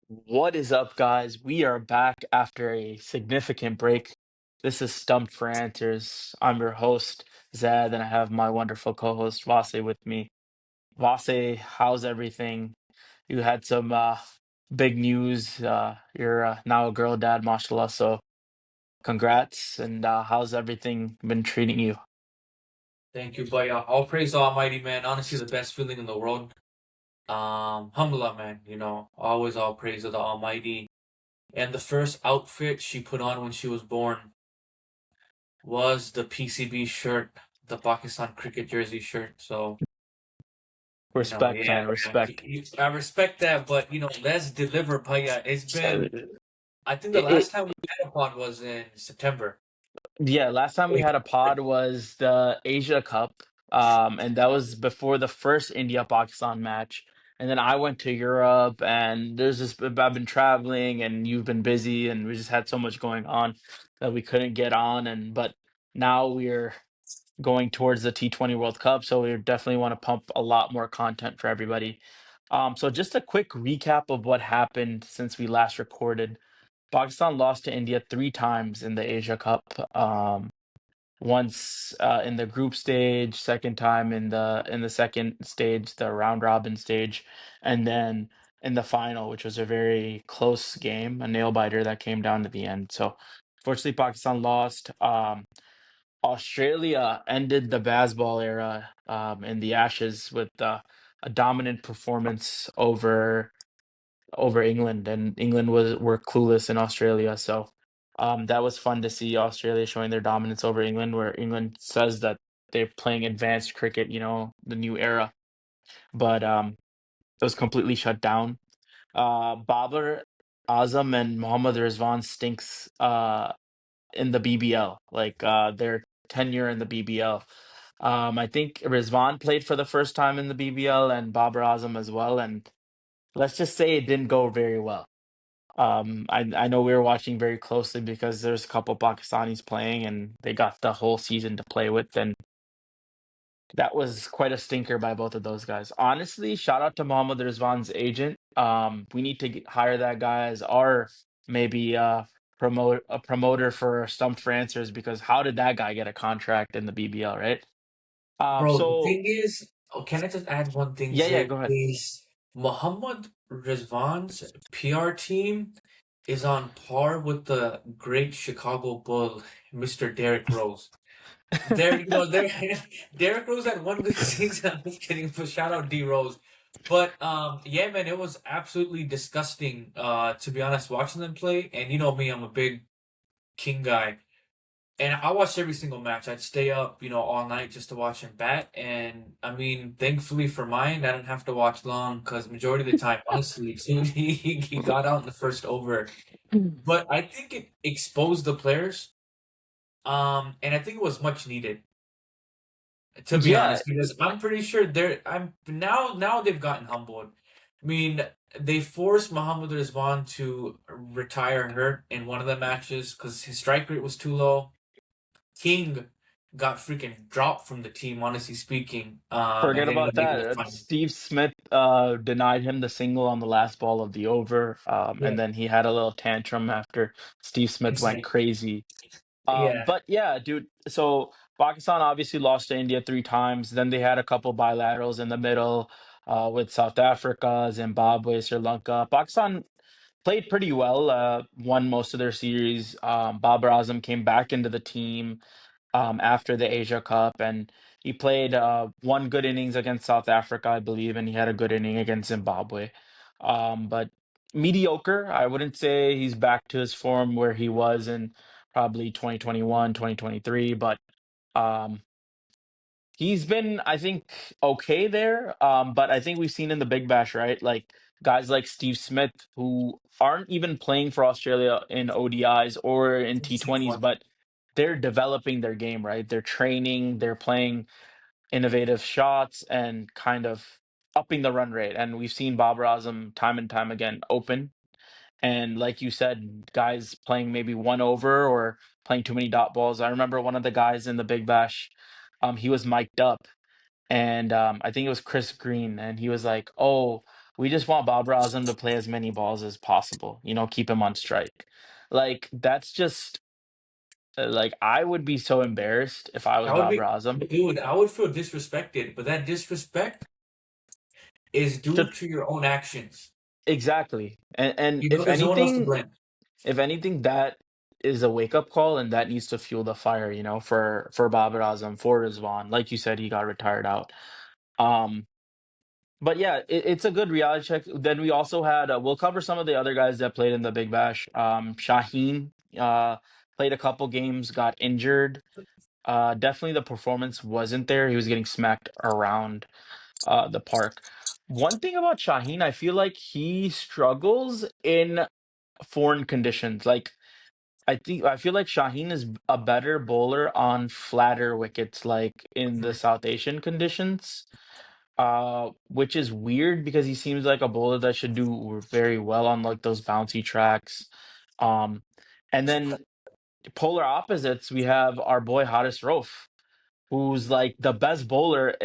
What is up, guys? We are back after a significant break. This is Stumped for Answers. I'm your host, Zad, and I have my wonderful co host, Vase, with me. Vase, how's everything? You had some big news. You're now a girl dad, mashallah. So, congrats. And how's everything been treating you? Thank you, but all praise the Almighty, man. Honestly, the best feeling in the world. Alhamdulillah, man. Always all praise of the Almighty. And the first outfit she put on when she was born was the PCB shirt, the Pakistan cricket jersey shirt. So, Respect, yeah, man. man. Respect. I respect that, but let's deliver, Paya. It's Uh, been, I think the it, last time we had a pod was in September. Yeah, last time we Wait, had a pod was the Asia Cup, and that was before the first India-Pakistan match. And then I went to Europe, and I've been traveling, and you've been busy, and we just had so much going on that we couldn't get on. But now we're going towards the T20 World Cup, so we definitely want to pump a lot more content for everybody. So just a quick recap of what happened since we last recorded. Pakistan lost to India three times in the Asia Cup. Once in the group stage, second time in the second stage, the round robin stage, and then in the final, which was a very close game, a nail biter that came down to the end. So, fortunately, Pakistan lost. Australia ended the Bazball era in the Ashes with a dominant performance over England, and England were clueless in Australia. So that was fun to see Australia showing their dominance over England, where England says that they're playing advanced cricket, the new era. But it was completely shut down. Babar Azam and Mohammad Rizwan stinks in the BBL, like their tenure in the BBL. I think Rizwan played for the first time in the BBL and Babar Azam as well, and let's just say it didn't go very well. I know we were watching very closely because there's a couple Pakistanis playing and they got the whole season to play with, and that was quite a stinker by both of those guys. Honestly, shout out to Mohammad Rizwan's agent. We need to hire that guy as our maybe promoter for Stumped for Answers, because how did that guy get a contract in the BBL, right? bro, the So thing is, can I just add one thing, yeah, Zid? go ahead. Is Muhammad Rizvan's PR team is on par with the great Chicago Bull, Mr. Derrick Rose. They're Derrick Rose had one good season. I'm just kidding, but shout out D Rose. But yeah, man, it was absolutely disgusting. To be honest, watching them play, and you know me, I'm a big King guy. And I watched every single match. I'd stay up, all night just to watch him bat. And I mean, thankfully for mine, I didn't have to watch long because majority of the time, honestly, soon he got out in the first over. But I think it exposed the players. And I think it was much needed, to be Yeah, honest, because I'm pretty sure I'm now they've gotten humbled. I mean, they forced Muhammad Rizwan to retire hurt in one of the matches because his strike rate was too low. King got freaking dropped from the team, honestly speaking, and forget they ended about up making that. the final. Steve Smith denied him the single on the last ball of the over, Yeah, and then he had a little tantrum after Steve Smith went exactly. crazy. Yeah, But yeah, dude. So Pakistan obviously lost to India three times. Then they had a couple bilaterals in the middle with South Africa, Zimbabwe, Sri Lanka. Pakistan played pretty well, won most of their series. Babar Azam came back into the team after the Asia Cup, and he played one good innings against South Africa, I believe, and he had a good inning against Zimbabwe. But mediocre. I wouldn't say he's back to his form where he was in probably 2021, 2023, but um, he's been, I think, okay there. But I think we've seen in the Big Bash, right? Like guys like Steve Smith who aren't even playing for Australia in ODIs or in it's too T20s, funny. but they're developing their game, right? They're training, they're playing innovative shots and kind of upping the run rate. And we've seen Babar Azam time and time again open. And like you said, guys playing maybe one over or playing too many dot balls. I remember one of the guys in the Big Bash, he was mic'd up, and I think it was Chris Green, and he was like, "Oh, We just want Babar Azam to play as many balls as possible. You know, keep him on strike. Like that's just like I would be so embarrassed if I was I would Babar be, Azam. dude, I would feel disrespected, but that disrespect is due Should to your own actions. exactly. And You know, there's no one else to blame. if anything, that is a wake up call, and that needs to fuel the fire. You know, for Babar Azam, for Rizwan. Like you said, he got retired out. Um, but yeah, it's a good reality check. Then we also had we'll cover some of the other guys that played in the Big Bash. Shaheen played a couple games, got injured. Definitely the performance wasn't there. He was getting smacked around the park. One thing about Shaheen, I feel like he struggles in foreign conditions. Like I feel like Shaheen is a better bowler on flatter wickets, like in the South Asian conditions. Which is weird because he seems like a bowler that should do very well on like those bouncy tracks. Um, and then polar opposites, we have our boy Haris Rof, who's like the best bowler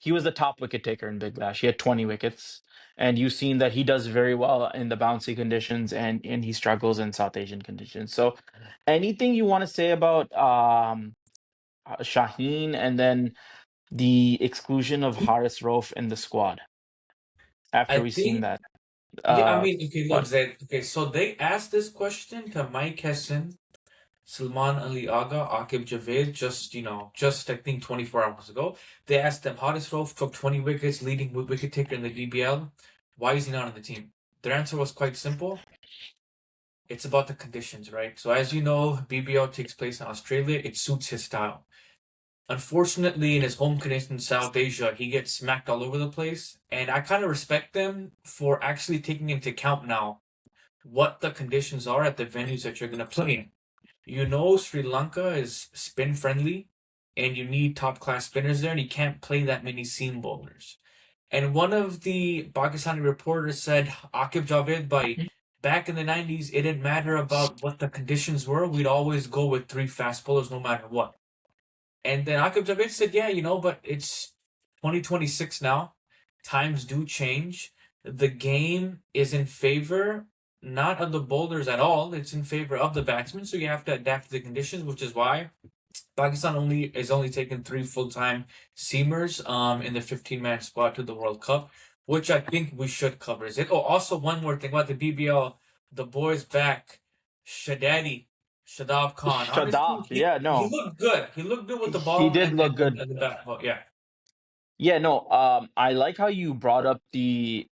he was the top wicket taker in Big Bash. He had 20 wickets. And you've seen that he does very well in the bouncy conditions and he struggles in South Asian conditions. So anything you want to say about Shaheen and then the exclusion of Haris Rof in the squad after I we've seen think, that yeah, I mean, okay, look, one. Zed, okay, so they asked this question to Mike Hessen, Salman Ali Agha, Akib Javed, just I think 24 hours ago. They asked them, Haris Rauf took 20 wickets, leading wicket taker in the BBL. Why is he not on the team? Their answer was quite simple. It's about the conditions, right? So as you know, BBL takes place in Australia. It suits his style. Unfortunately, in his home condition in South Asia, he gets smacked all over the place. And I kind of respect them for actually taking into account now what the conditions are at the venues that you're going to play in. You know, Sri Lanka is spin friendly, and you need top class spinners there, and you can't play that many seam bowlers. And one of the Pakistani reporters said, Akib Javed, by back in the 90s, it didn't matter about what the conditions were. We'd always go with three fast bowlers no matter what. And then Akib Javed said, yeah, but it's 2026 now. Times do change. The game is in favor not of the bowlers at all. It's in favor of the batsmen. So you have to adapt to the conditions, which is why Pakistan only taken three full-time seamers in the 15-man squad to the World Cup, which I think we should cover. Is it? Oh, also one more thing about the BBL, the boys back, Shadadi, Shadab Khan. Honestly, Shadaf, yeah, he no, looked good. He looked good with the he ball did and look good. the bat. Well, yeah. Yeah, no, I like how you brought up the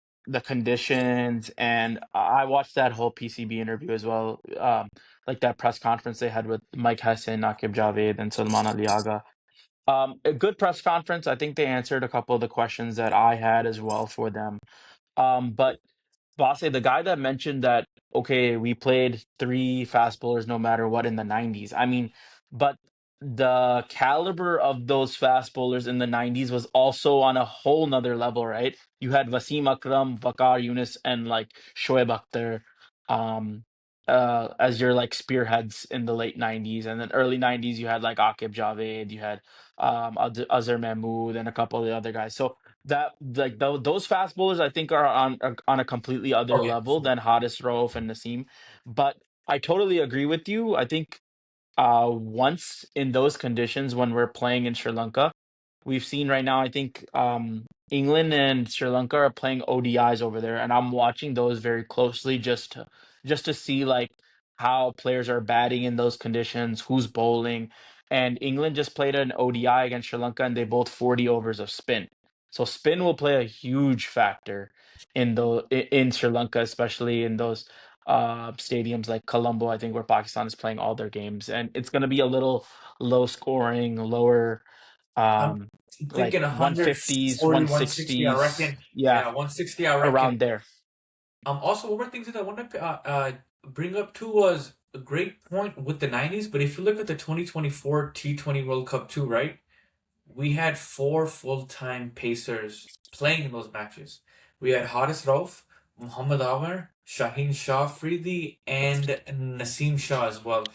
conditions, and I watched that whole PCB interview as well, like that press conference they had with Mike Hessen, Akib Javed, and Salman Ali Agha. A good press conference. I think they answered a couple of the questions that I had as well for them. But Vase, the guy that mentioned that, okay, we played three fast bowlers no matter what in the 90s. I mean, but the caliber of those fast bowlers in the 90s was also on a whole nother level, right? You had Wasim Akram, Vakar Yunus, and like Shoaib Akhtar um, as your like spearheads in the late 90s. And then early 90s, you had like Akib Javed, you had Azhar Mahmood, and a couple of the other guys. So that like those fast bowlers I think are on a completely Oh other yeah. level than Haris Rauf and Naseem. But I totally agree with you. I think once in those conditions when we're playing in Sri Lanka, we've seen right now, I think England and Sri Lanka are playing ODIs over there, and I'm watching those very closely just to see like how players are batting in those conditions, who's bowling. And England just played an ODI against Sri Lanka, and they bowled 40 overs of spin. So spin will play a huge factor in Sri Lanka, especially in those stadiums like Colombo, I think, where Pakistan is playing all their games, and it's going to be a little low scoring, lower I'm um like thinking 150s, 140, 160, I 160s, reckon. yeah, Yeah, 160, I reckon. around there. Also, one more thing that I want to bring up too was a great point with the 90s, but if you look at the 2024 T20 World Cup too, right? We had four full-time pacers playing in those matches. We had Haris Rauf, Muhammad Amar, Shaheen Shah Afridi, and Naseem Shah as well.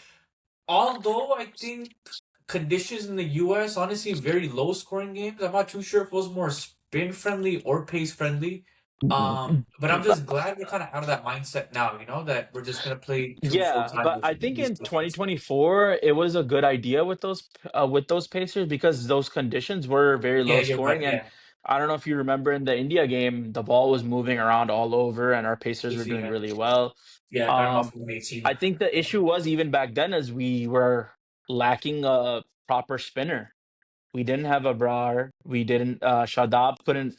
Although I think conditions in the US, honestly, very low scoring games. I'm not too sure if it was more spin friendly or pace friendly. But I'm just glad we're kind of out of that mindset now, that we're just gonna play two Yeah, but full-timers I in think these in playoffs. 2024 it was a good idea with those Pacers because those conditions were very Yeah, low you're right. scoring, and Yeah, I don't know if you remember in the India game, the ball was moving around all over and our Pacers were easy. doing Yeah, really well. yeah. Got him off Um, of 18. I think the issue was even back then is we were lacking a proper spinner. We didn't have a Brar. We didn't. Shadab couldn't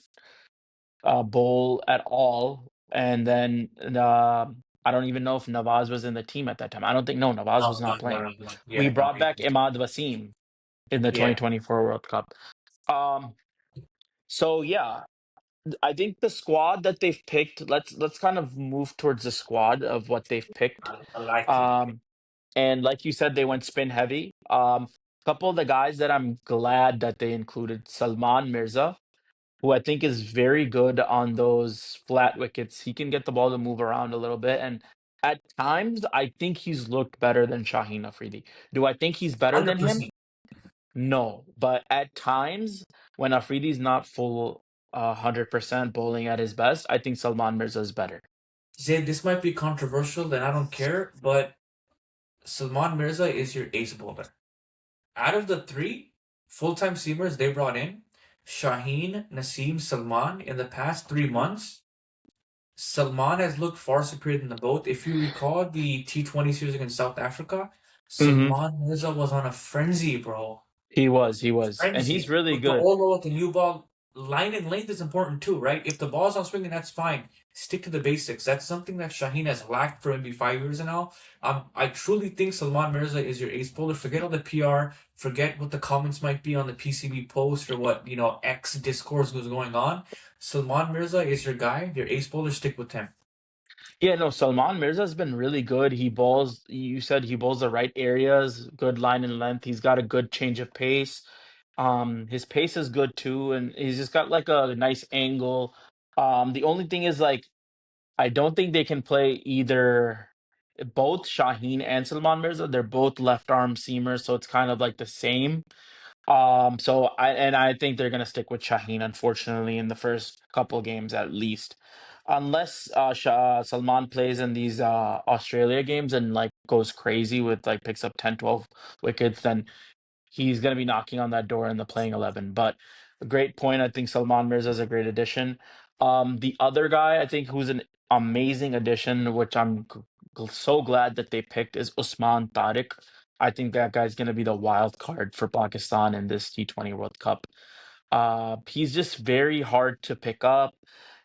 bowl at all, and then I don't even know if Nawaz was in the team at that time. I don't think no, Nawaz was No, no, not no, playing. no, no. We Yeah, no. brought back Imad Wasim in the Yeah, 2024 World Cup. Um, so yeah, I think the squad that they've picked. Let's kind of move towards the squad of what they've picked. I like it. Um, and like you said, they went spin heavy. Couple of the guys that I'm glad that they included Salman Mirza, who I think is very good on those flat wickets. He can get the ball to move around a little bit, and at times I think he's looked better than Shaheen Afridi. Do I think he's better than him? 100%. No, but at times when Afridi's not full 100% bowling at his best, I think Salman Mirza is better. Zaid, this might be controversial, and I don't care, but Salman Mirza is your ace bowler. Out of the three full-time seamers they brought in, Shaheen, Naseem, Salman, in the past 3 months, Salman has looked far superior than the both. If you recall the T20 series against South Africa, Hmm. Salman Mirza was on a frenzy, bro. He was, and he's Frenzy. really With the good. Olo, with the new ball, line and length is important too, right? If the ball's not swinging, that's fine. Stick to the basics. That's something that Shaheen has lacked for maybe 5 years now. I truly think Salman Mirza is your ace bowler. Forget all the PR. Forget what the comments might be on the PCB post or what X discourse was going on. Salman Mirza is your guy. Your ace bowler. Stick with him. Yeah, no, Salman Mirza's been really good. He bowls, you said he bowls the right areas, good line and length. He's got a good change of pace. His pace is good too, and he's just got like a nice angle. The only thing is like I don't think they can play either both Shaheen and Salman Mirza. They're both left arm seamers, so it's kind of like the same. I think they're gonna stick with Shaheen, unfortunately, in the first couple games at least, unless Salman plays in these Australia games and like goes crazy with like picks up 10, 12 wickets, then he's going to be knocking on that door in the playing 11. But a great point. I think Salman Mirza is a great addition. The other guy I think who's an amazing addition, which I'm so glad that they picked, is Usman Tariq. I think that guy's going to be the wild card for Pakistan in this T20 World Cup. He's just very hard to pick up.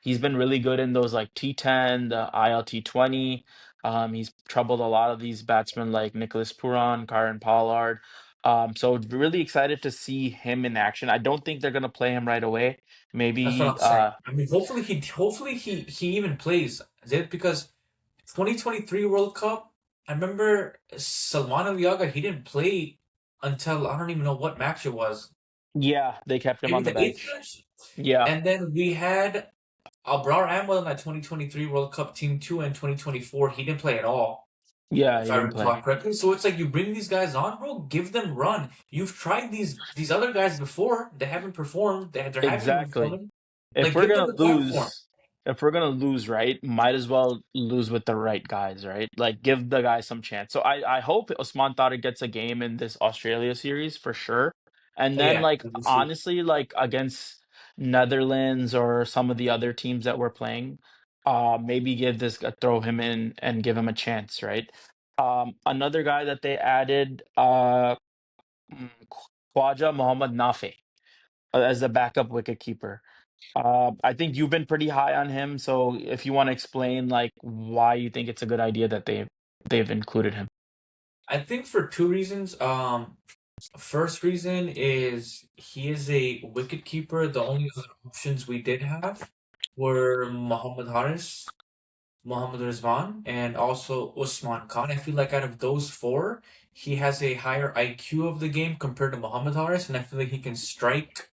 He's been really good in those like T10, the ILT20. He's troubled a lot of these batsmen like Nicholas Puran, Karen Pollard. So really excited to see him in action. I don't think they're gonna play him right away. That's what Maybe I'm saying. I mean, hopefully he even plays. Is it because 2023 World Cup? I remember Salman Aliaga, he didn't play until I don't even know what match it was. yeah, they kept him Maybe on the the eighth bench. match. Yeah, And then we had Abrar Amwell in that 2023 World Cup Team 2 and 2024. He didn't play at all, yeah, if he I didn't play. recall correctly. So it's like you bring these guys on, bro, give them run. You've tried these other guys before. They haven't performed. They haven't been Exactly. performing. If Like, we're give them gonna the platform. lose, if we're gonna lose, right, might as well lose with the right guys, right? Like give the guy some chance. So I hope Osman Tariq gets a game in this Australia series for sure. And Oh then yeah, like we'll see. honestly, like against Netherlands or some of the other teams that we're playing, maybe give this throw him in and give him a chance, right? Another guy that they added, Khwaja Mohammad Nafi as the backup wicketkeeper. I think you've been pretty high on him, so if you want to explain like why you think it's a good idea that they've included him. I think for two reasons. First reason is he is a wicket keeper. The only other options we did have were Muhammad Haris, Muhammad Rizwan, and also Usman Khan. I feel like out of those four, he has a higher IQ of the game compared to Muhammad Haris, and I feel like he can strike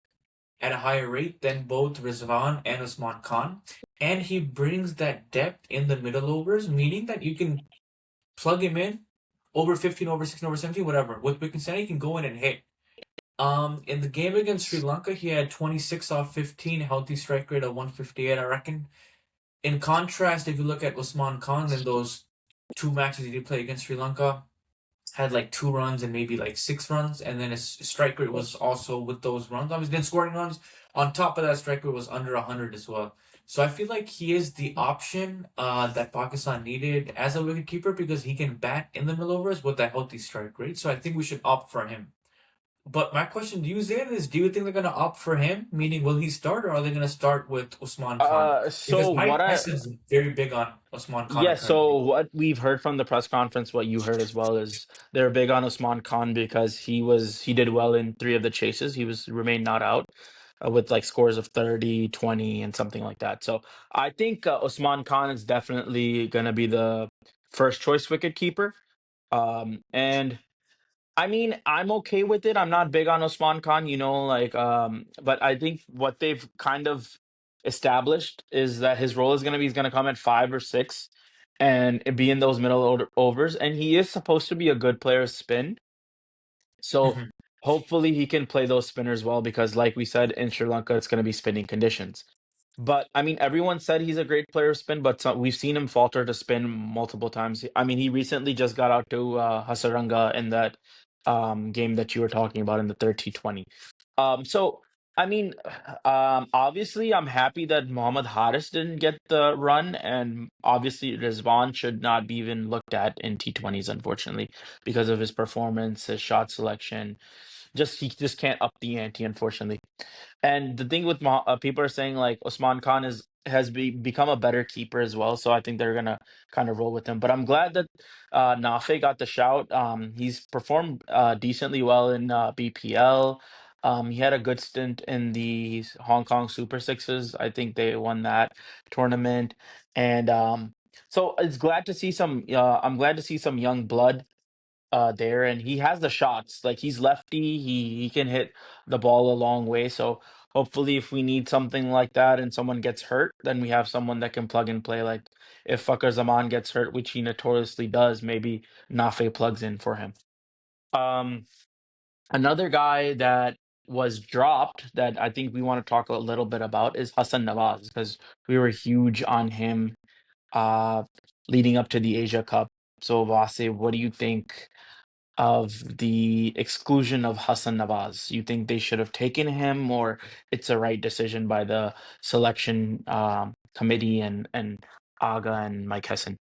at a higher rate than both Rizwan and Usman Khan. And he brings that depth in the middle overs, meaning that you can plug him in over 15, over 16, over 17, whatever. With Wittgenstein, he can go in and hit. In the game against Sri Lanka, he had 26 off 15, healthy strike rate of 158, I reckon. In contrast, if you look at Usman Khan in those two matches he did play against Sri Lanka, had like 2 runs and maybe like 6 runs, and then his strike rate was also with those runs. I was didn't score any runs. On top of that, strike rate was under 100 as well. So I feel like he is the option that Pakistan needed as a wicketkeeper because he can bat in the middle overs with a healthy strike rate. So I think we should opt for him. But my question to you, Zayn, is do you think they're going to opt for him? Meaning, will he start or are they going to start with Usman Khan? So Because what Mike I Tyson's very big on Usman Khan Yeah, apparently. so what we've heard from the press conference, what you heard as well, is they're big on Usman Khan because he did well in three of the chases. He was remained not out with like scores of 30, 20, and something like that. So I think Usman Khan is definitely going to be the first choice wicket keeper. And I mean, I'm okay with it. I'm not big on Osman Khan, but I think what they've kind of established is that his role is he's gonna come at 5 or 6 and be in those overs. And he is supposed to be a good player spin. So Mhm. hopefully he can play those spinners well because, like we said, in Sri Lanka, it's going to be spinning conditions. But I mean, everyone said he's a great player to spin, but we've seen him falter to spin multiple times. I mean, he recently just got out to Hasaranga in that game that you were talking about in the third T20. So I mean, obviously, I'm happy that Mohammad Haris didn't get the run, and obviously Rizwan should not be even looked at in T20s, unfortunately, because of his performance, his shot selection. He just can't up the ante, unfortunately. And the thing with people are saying like Osman Khan become a better keeper as well, so I think they're gonna kind of roll with him. But I'm glad that Nafe got the shout. He's performed decently well in BPL. He had a good stint in the Hong Kong Super Sixes. I think they won that tournament, and so it's glad to see some. I'm glad to see some young blood there, and he has the shots. Like he's lefty, he can hit the ball a long way. So hopefully, if we need something like that and someone gets hurt, then we have someone that can plug and play. Like if Fakar Zaman gets hurt, which he notoriously does, maybe Nafe plugs in for him. Um, Another guy that was dropped that I think we want to talk a little bit about is Hassan Nawaz because we were huge on him uh leading up to the Asia Cup. So Vase, what do you think of the exclusion of Hassan Nawaz? You think they should have taken him, or it's a right decision by the selection committee and Aga and Mike Hessen?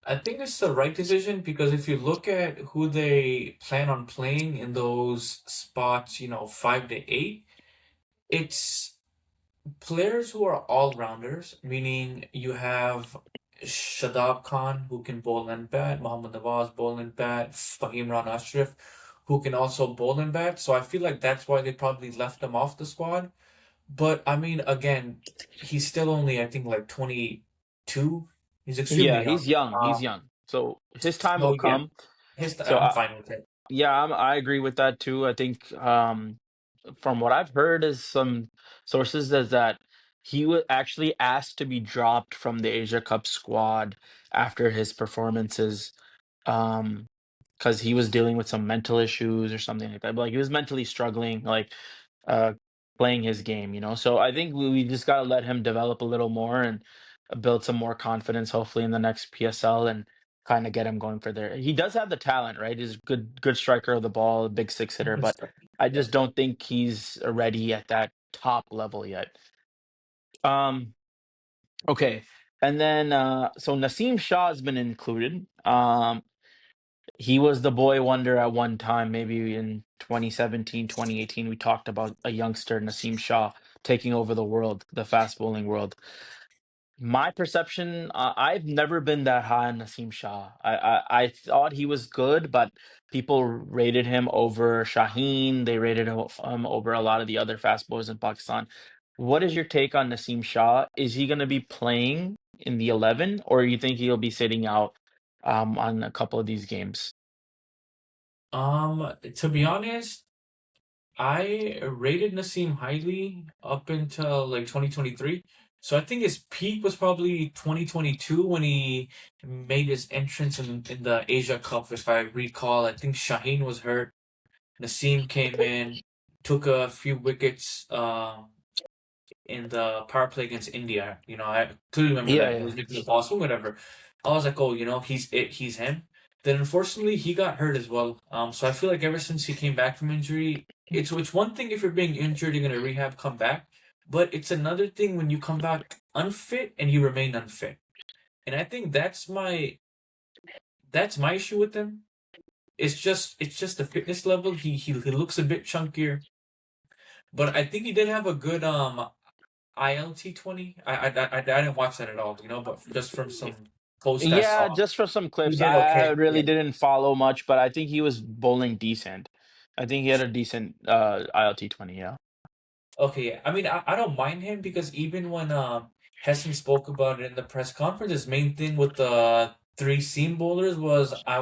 I think it's the right decision because if you look at who they plan on playing in those spots, 5 to 8, it's players who are all rounders, meaning you have Shadab Khan who can bowl and bat, Mohammad Nawaz bowl and bat, Fahim Ran Ashraf who can also bowl and bat. So I feel like that's why they probably left him off the squad. But I mean, again, he's still only I think like 22. He's extremely Yeah, young. he's young. He's young. So his time will So yeah, come. So I'm fine with it. yeah, I agree with that too. I think from what I've heard is some sources is that he was actually asked to be dropped from the Asia Cup squad after his performances. Um, because he was dealing with some mental issues or something like that. But like he was mentally struggling, like uh playing his game, you know. So I think we just gotta let him develop a little more and build some more confidence, hopefully in the next PSL and kind of get him going for there. He does have the talent, right? He's a good striker of the ball, a big six hitter, but I Yeah. just don't think he's ready at that top level yet. Um, okay. And then so Naseem Shah has been included. He was the boy wonder at one time, maybe in 2017, 2018. We talked about a youngster, Naseem Shah, taking over the world, the fast bowling world. My perception, I've never been that high on Naseem Shah. I thought he was good, but people rated him over Shaheen. They rated him over a lot of the other fast bowlers in Pakistan. What is your take on Naseem Shah? Is he going to be playing in the 11, or you think he'll be sitting out on a couple of these games? To be honest, I rated Nassim highly up until like 2023. So I think his peak was probably 2022 when he made his entrance in the Asia Cup, if I recall. I think Shaheen was hurt. Naseem came in, took a few wickets in the power play against India. I clearly remember Yeah, that. It yeah. was Nicholas Boswell, whatever. I was like, oh, he's it, he's him. Then unfortunately he got hurt as well. So I feel like ever since he came back from injury, it's one thing if you're being injured, you're gonna rehab, come back. But it's another thing when you come back unfit and you remain unfit. And I think that's my issue with him. It's just the fitness level. He looks a bit chunkier, but I think he did have a good ILT 20. I didn't watch that at all, but just from some posts I Yeah, saw, just for some he clips. did I okay. really Yeah. didn't follow much, but I think he was bowling decent. I think he had a decent ILT 20, yeah. Okay, yeah. I mean, I don't mind him because even when Hessen spoke about it in the press conference, his main thing with the three seam bowlers was I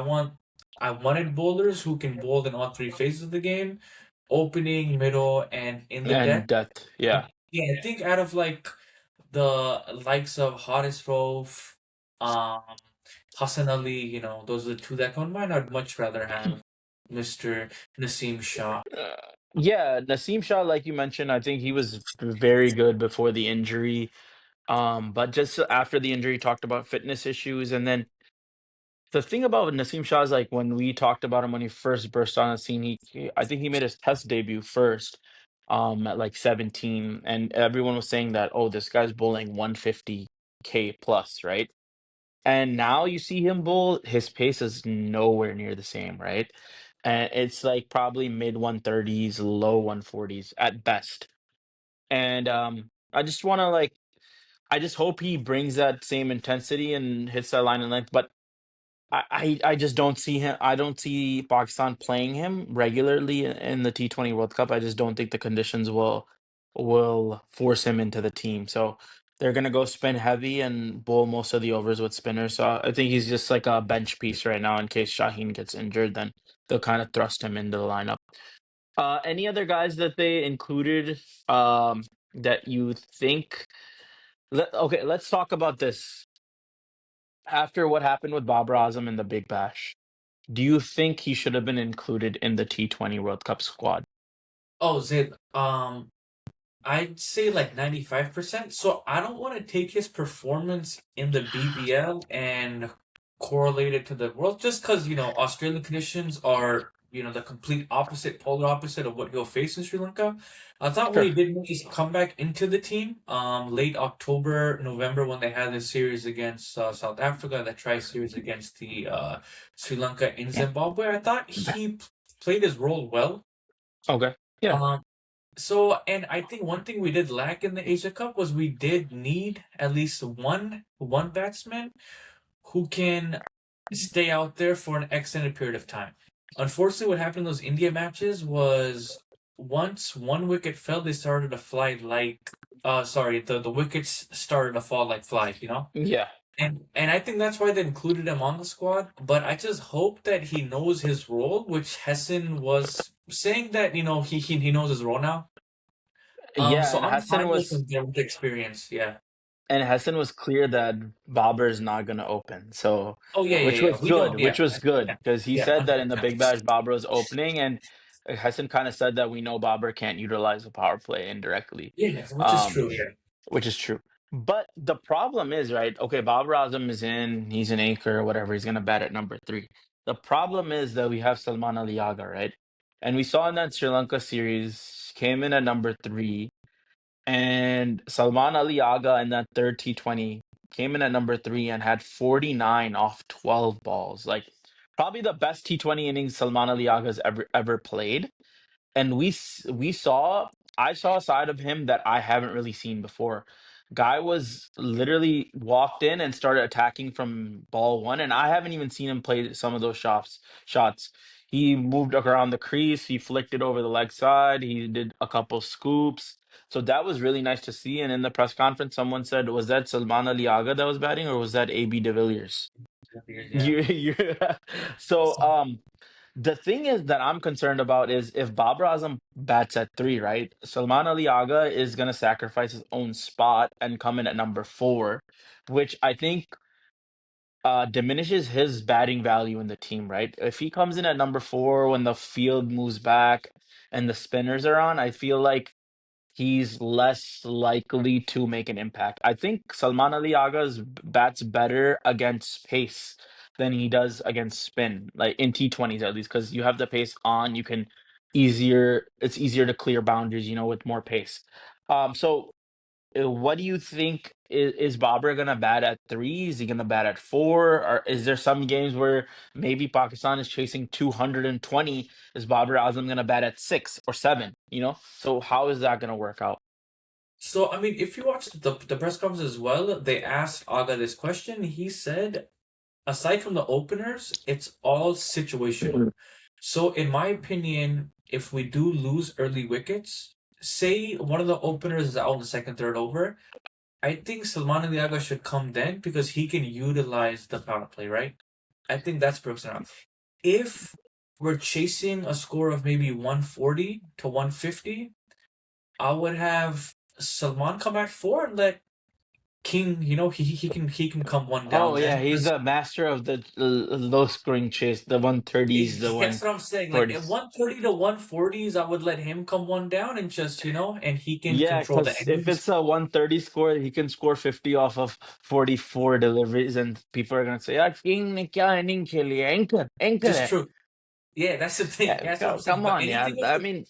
wanted bowlers who can bowl in all three phases of the game, opening, middle, and in the And deck. Death, yeah. Yeah, I think out of like the likes of Hardisrove, um, Hassan Ali, those are the two that come to mind. I'd much rather have Mr. Naseem Shah. Uh, yeah, Naseem Shah, like you mentioned, I think he was very good before the injury. But just after the injury, talked about fitness issues, and then the thing about Naseem Shah is like when we talked about him when he first burst on the scene, I think he made his test debut first, at like 17, and everyone was saying that, oh, this guy's bowling 150K plus, right? And now you see him bowl, his pace is nowhere near the same, right? And it's like probably mid 130s, low 140s at best. And I just want to like, I just hope he brings that same intensity and hits that line and length. But I just don't see him. I don't see Pakistan playing him regularly in the T20 World Cup. I just don't think the conditions will force him into the team. So they're gonna go spin heavy and bowl most of the overs with spinners. So I think he's just like a bench piece right now in case Shaheen gets injured. Then they'll kind of thrust him into the lineup. Any other guys that they included that you think? Okay, let's talk about this. After what happened with Babar Azam in the Big Bash, do you think he should have been included in the T20 World Cup squad? Oh, Zid, I'd say like 95%. So I don't want to take his performance in the BBL and correlate it to the world just because, Australian conditions are, the complete opposite, polar opposite of what he'll face in Sri Lanka. I thought when Sure. he did make his comeback into the team, late October, November, when they had the series against South Africa, the tri-series against the Sri Lanka in Yeah. Zimbabwe, I thought played his role well. Okay. Yeah. Um, and I think one thing we did lack in the Asia Cup was we did need at least one batsman who can stay out there for an extended period of time. Unfortunately, what happened in those India matches was once one wicket fell, they started to fly like sorry, the wickets started to fall like flies. Yeah. And I think that's why they included him on the squad. But I just hope that he knows his role, which Hessen was saying that he knows his role now. Yeah, So I'm fine with him there with the experience. Yeah. And Hessen was clear that Babar's not going to open. So, Oh yeah, yeah, which yeah. was We don't. good, Yeah, which was yeah, good because he yeah. said that in the 100%. Big Bash, Babar was opening, and Hessen kind of said that we know Babar can't utilize the power play indirectly, Yeah, which is um, true. Yeah. which is true. But the problem is, right? Okay, Babar Azam is in, he's an anchor or whatever. He's going to bat at number three. The problem is that we have Salman Ali Aga, right? And we saw in that Sri Lanka series, came in at number three, and Salman Ali Aga in that third T20 came in at number three and had 49 off 12 balls. Like probably the best T20 innings Salman Ali Aga's ever played. And we saw, I saw a side of him that I haven't really seen before. Guy was literally walked in and started attacking from ball one, and I haven't even seen him play some of those shots. He moved around the crease, he flicked it over the leg side, he did a couple scoops. So that was really nice to see. And in the press conference, someone said, "Was that Salman Ali Aga that was batting, or was that AB de Villiers?" Yeah. You so the thing is that I'm concerned about is if Babar Azam bats at three, right? Salman Ali Aga is going to sacrifice his own spot and come in at number four, which I think diminishes his batting value in the team, right? If he comes in at number four when the field moves back and the spinners are on, I feel like he's less likely to make an impact. I think Salman Ali Aga's bats better against pace than he does against spin, like in T20s at least, because you have the pace on, you can it's easier to clear boundaries, with more pace. So what do you think is Babur gonna bat at three? Is he gonna bat at four? Or is there some games where maybe Pakistan is chasing 220? Is Babur Azam gonna bat at six or seven? So how is that gonna work out? So, I mean, if you watched the press conference as well, they asked Aga this question. He said, aside from the openers, it's all situational. So, in my opinion, if we do lose early wickets, say one of the openers is out in the second, third over, I think Salman Aliaga should come then because he can utilize the power play, right? I think that's perks enough. If we're chasing a score of maybe 140 to 150, I would have Salman come at four and let King, he can come one Oh down yeah, then he's because the master of the low scoring chase, the 130s, the that's what I'm saying. Like at 140s. 130 to 140s, I would let him come one down and just, and he can Yeah, control the because if innings. it's a 130 score, he can score 50 off of 44 deliveries, and people are gonna say, "Yeah, King ne kya inning kheli hai? Anchor Just hai." true. Yeah, that's the thing. Yeah, That's what I'm saying. come But on, yeah. anything with I the mean,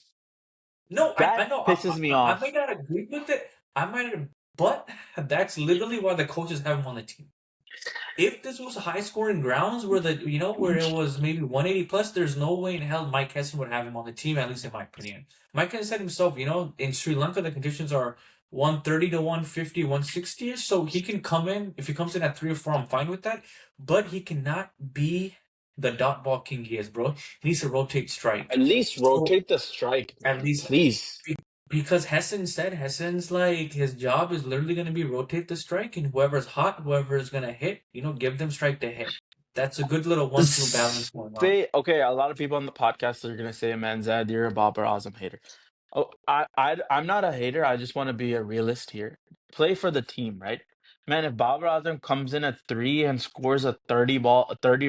no, I that know pisses me I may off. not agree with it. I might, but that's literally why the coaches have him on the team. If this was high scoring grounds where where it was maybe 180 plus, there's no way in hell Mike Hessen would have him on the team, at least in my opinion. Mike Hessen said himself, in Sri Lanka the conditions are 130 to 150, 160 ish, so he can come in. If he comes in at 3 or 4, I'm fine with that. But he cannot be the dot ball king he is, bro. He needs to rotate At strike. least So rotate the strike, at man. least Please. because Hessen's like his job is literally gonna be rotate the strike and whoever's hot, whoever's gonna hit, give them strike to hit. That's a good little 1-2 balance going on. Say, okay, a lot of people on the podcast are gonna say, "Man, Zad, you're a Babar Azam hater." Oh, I'm not a hater. I just want to be a realist here. Play for the team, right? Man, if Babar Azam comes in at three and scores a 30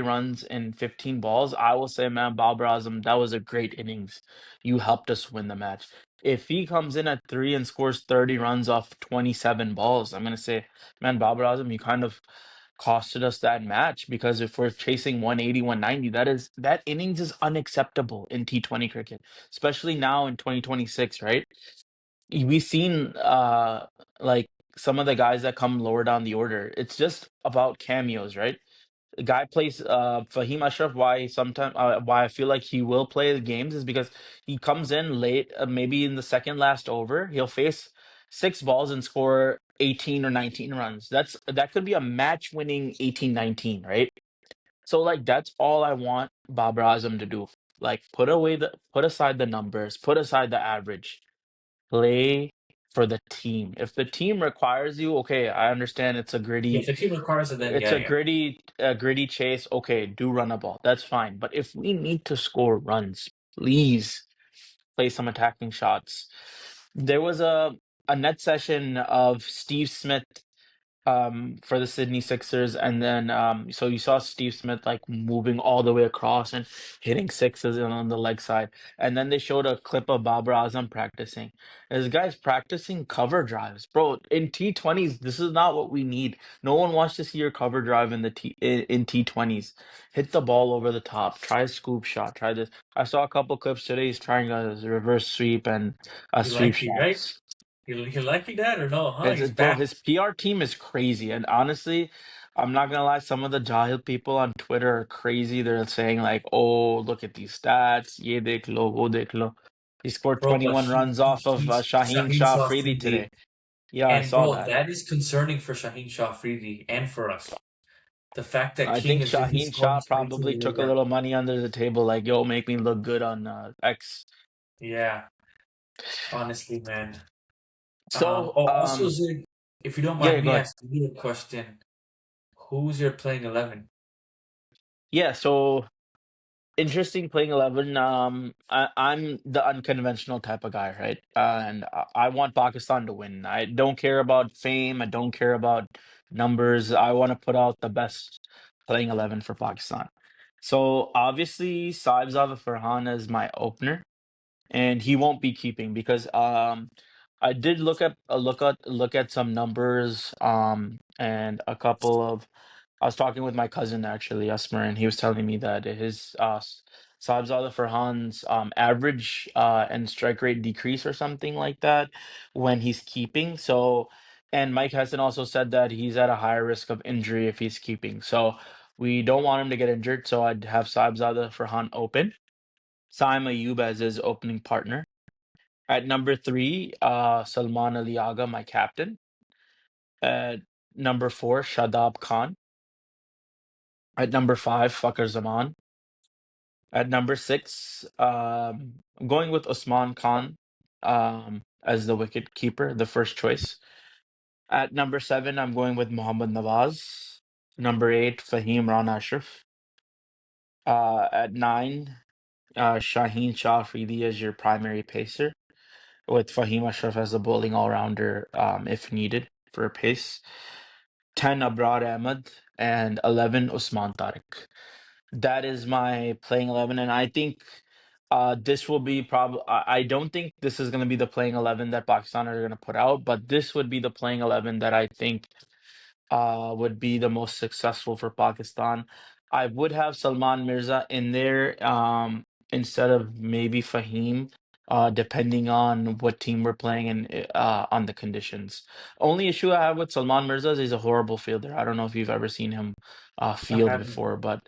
runs in 15 balls, I will say, man, Babar Azam, that was a great innings. You helped us win the match. If he comes in at three and scores 30 runs off 27 balls, I'm gonna say, man, Babar Azam, you kind of costed us that match because if we're chasing 180, 190, that innings is unacceptable in T20 cricket, especially now in 2026, right? We've seen like some of the guys that come lower down the order. It's just about cameos, right? The guy plays Fahim Ashraf. Why I feel like he will play the games is because he comes in late, maybe in the second last over. He'll face six balls and score 18 or 19 runs. That could be a match winning 18-19, right? So like that's all I want Babar Azam to do. Like put aside the numbers, put aside the average. Play for the team. If the team requires you, okay, I understand If the team requires it, then yeah, yeah. a gritty chase. Okay, do run a ball. That's fine. But if we need to score runs, please play some attacking shots. There was a net session of Steve Smith for the Sydney Sixers, and then so you saw Steve Smith like moving all the way across and hitting sixes on the leg side, and then they showed a clip of Babar Azam practicing. This guy's practicing cover drives, bro. In T20s, this is not what we need. No one wants to see your cover drive in T20s. Hit the ball over the top. Try a scoop shot. Try this. I saw a couple clips today. He's trying a reverse sweep and a He sweep like you, shot. right? He like you that or no, huh? It's He's bro, back. his PR team is crazy, and honestly, I'm not gonna lie. Some of the Jahil people on Twitter are crazy. They're saying like, "Oh, look at these stats. Ye dekh lo, wo dekh lo." He scored Bro, but 21 runs off of he's Shaheen Shaheen Shah Shah Afridi Afridi. today. Yeah, I And saw bro, that. that is concerning for Shaheen Shah Afridi and for us. The fact that I King think is just he's Shaheen going Shah straight to the probably took a river. little money under the table, like, "Yo, make me look good on X." Yeah, honestly, man. So, Oh, also, Zig, if you don't yeah, mind go me ahead. asking you a question, who's your playing 11? Yeah, so interesting playing 11. I'm the unconventional type of guy, right? And I want Pakistan to win. I don't care about fame. I don't care about numbers. I want to put out the best playing 11 for Pakistan. So obviously, Saibzada Farhan is my opener, and he won't be keeping because I did look at some numbers and a couple of I was talking with my cousin actually, Asmer, and he was telling me that his Saibzada Farhan's average and strike rate decrease or something like that when he's keeping. So, and Mike Hessen also said that he's at a higher risk of injury if he's keeping. So we don't want him to get injured. So I'd have Saibzada Farhan open. Saim Ayub as his opening partner. At number three, Salman Ali Agha, my captain. At number four, Shadab Khan. At number five, Fakhr Zaman. At number six, I'm going with Usman Khan as the wicket keeper, the first choice. At number seven, I'm going with Mohammad Nawaz. Number eight, Fahim Rana Ashraf. At nine, Shaheen Shah Afridi as your primary pacer, with Fahim Ashraf as a bowling all-rounder if needed for a pace. 10, Abrar Ahmed, and 11, Usman Tariq. That is my playing 11, and I think this will be probably. I don't think this is going to be the playing 11 that Pakistan are going to put out, but this would be the playing 11 that I think would be the most successful for Pakistan. I would have Salman Mirza in there instead of maybe Fahim, depending on what team we're playing and on the conditions. Only issue I have with Salman Mirza is he's a horrible fielder. I don't know if you've ever seen him I field haven't. before, but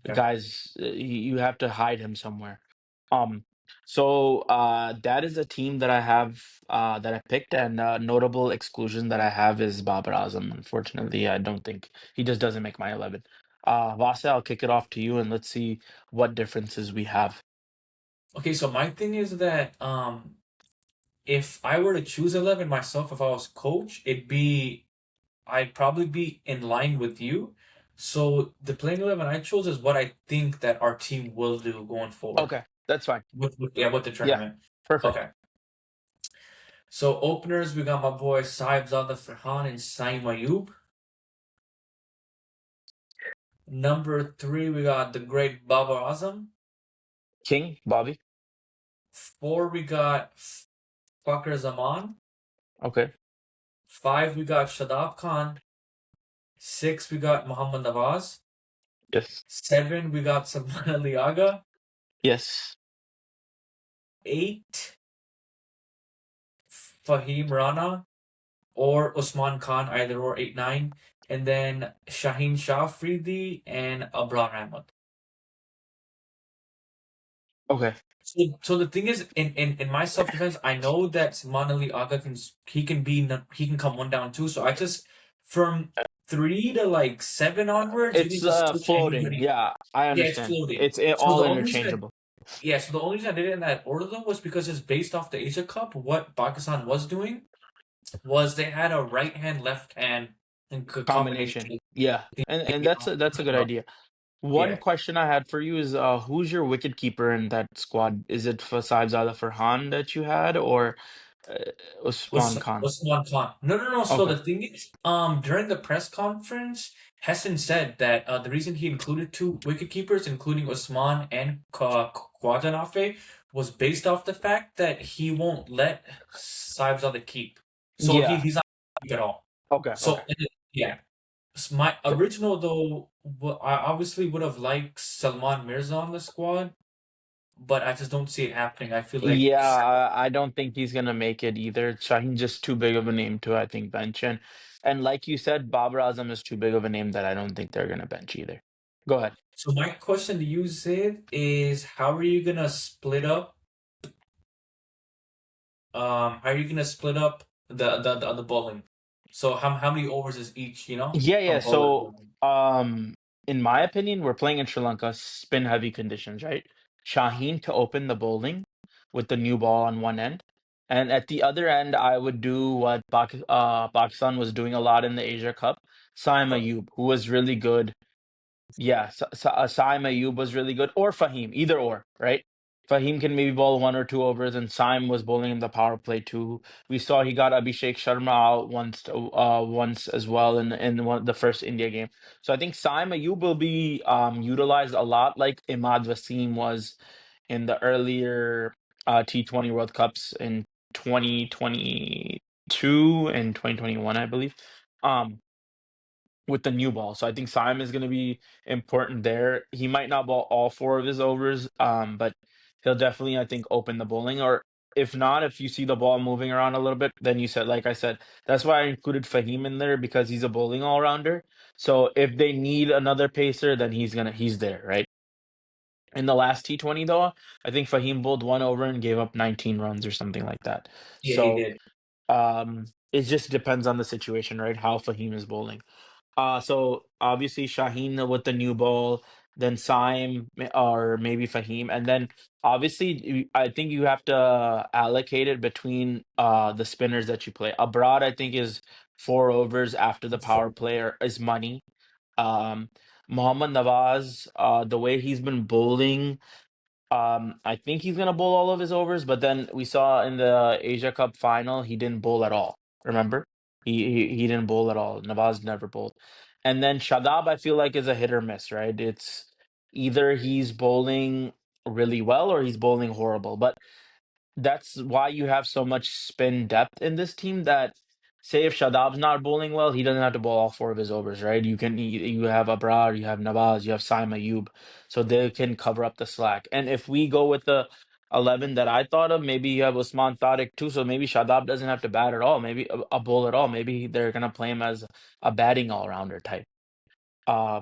Okay. guys, you have to hide him somewhere. Um, so that is a team that I have that I picked, and notable exclusion that I have is Babar Azam. Unfortunately, I don't think he just doesn't make my 11. Vasa, I'll kick it off to you, and let's see what differences we have. Okay, so my thing is that if I were to choose 11 myself, if I was coach, I'd probably be in line with you. So the playing 11 I chose is what I think that our team will do going forward Okay, that's fine. with the Yeah, tournament. perfect. Okay. So openers, we got my boy Saibzada Farhan and Saim Ayub. Number three, we got the great Babar Azam. King, Bobby. Four, we got Fakhr Zaman. Okay. Five, we got Shadab Khan. Six, we got Muhammad Nawaz. Yes. Seven, we got Salman Ali Agha. Yes. Eight, Fahim Rana or Usman Khan, either or 8-9. And then Shaheen Shah Afridi and Abrar Ahmed. Okay. So the thing is, in my self defense, I know that Salman Ali Agha he can come one down too. So I just from three to like seven onwards, you can It's just switch floating. anybody. Yeah, I Yeah, it's understand. floating. It's So all the only reason interchangeable. Yeah, so the only reason I did it in that order though was because it's based off the Asia Cup. What Pakistan was doing was they had a right hand, left hand and combination. Combination. Yeah. And that's a good Uh, idea. One Yeah, question I had for you is who's your wicket keeper in that squad? Is it for Saibzada Farhan that you had or uh, Usman Khan? Usman Khan. No, no, no. So Okay. the thing is, during the press conference, Hessen said that the reason he included two wicket keepers, including Usman and Kwadanafe, was based off the fact that he won't let Saibzada keep. So Yeah. he's not keep at all. Okay. So Okay. yeah. My So, original though, I obviously would have liked Salman Mirza on the squad, but I just don't see it happening. I feel like yeah, I don't think he's gonna make it either. Shaheen's just too big of a name to, I think, bench. And like you said, Babar Azam is too big of a name that I don't think they're gonna bench either. Go ahead. so my question to you, Sid, is how are you gonna split up? How are you gonna split up the bowling? So how many overs is each? Yeah, A yeah. bowler. So, in my opinion, we're playing in Sri Lanka, spin heavy conditions, right? Shaheen to open the bowling with the new ball on one end. And at the other end, I would do what Pakistan was doing a lot in the Asia Cup. Saim Ayub, who was really good. Yeah, Saim Ayub was really good, or Fahim, either or, right? Fahim can maybe bowl 1 or 2 overs, and Saim was bowling in the power play too. We saw he got Abhishek Sharma out once as well in the first India game. So I think Saim Ayub will be utilized a lot, like Imad Wasim was in the earlier T20 World Cups in 2022 and 2021, I believe. Um, with the new ball. So I think Simon is going to be important there. He might not bowl all 4 of his overs, but he'll definitely, I think, open the bowling. Or if not, if you see the ball moving around a little bit, then you said, like I said, that's why I included Fahim in there because he's a bowling all rounder. So if they need another pacer, then he's there, right? In the last T20 though, I think Fahim bowled 1 over and gave up 19 runs or something like that. Yeah, he So did. it just depends on the situation, right? How Fahim is bowling. So obviously Shaheen with the new ball, then Saim or maybe Fahim, and then obviously I think you have to allocate it between the spinners that you play. Abroad, I think is 4 overs after the power play is money. Um, Mohammad Nawaz, the way he's been bowling. I think he's gonna bowl all of his overs, but then we saw in the Asia Cup final he didn't bowl at all. Remember? He didn't bowl at all. Nawaz never bowled. And then Shadab, I feel like is a hit or miss, right? It's either he's bowling really well or he's bowling horrible. But that's why you have so much spin depth in this team that say if Shadab's not bowling well, he doesn't have to bowl all 4 of his overs, right? You have Abrar, you have Nawaz, you have Saim Ayub, so they can cover up the slack. And if we go with the 11 that I thought of, maybe you have Usman Tariq too, so maybe Shadab doesn't have to bat at all, maybe a bowl at all. Maybe they're gonna play him as a batting all-rounder type.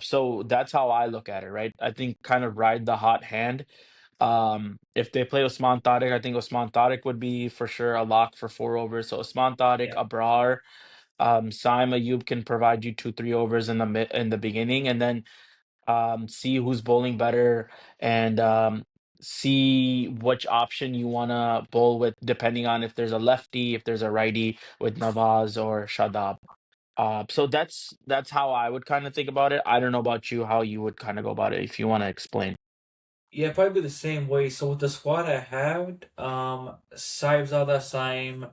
So that's how I look at it, right? I think kind of ride the hot hand. If they play Usman Tariq, I think Usman Tariq would be for sure a lock for 4 overs. So Usman Tariq, Yeah. Abrar, Saim Ayub can provide you 2, 3 overs in the beginning, and then see who's bowling better and see which option you wanna bowl with, depending on if there's a lefty, if there's a righty with Nawaz or Shadab. So that's how I would kind of think about it. I don't know about you, how you would kind of go about it if you want to explain. Yeah, probably the same way. So with the squad I had, Saibzada Saim,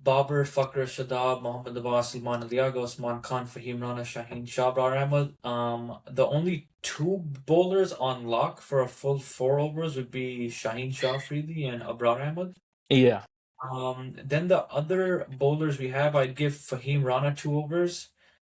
Babar, Fakr, Shadab, Mohammad Abbas, Iman Aliaga, Osman Khan, Fahim Rana, Shaheen Shabrar Ahmed. The only two bowlers on lock for a full 4 overs would be Shaheen Shah Afridi and Abrar Ahmed. Yeah. Then the other bowlers we have, I'd give Fahim Rana 2 overs.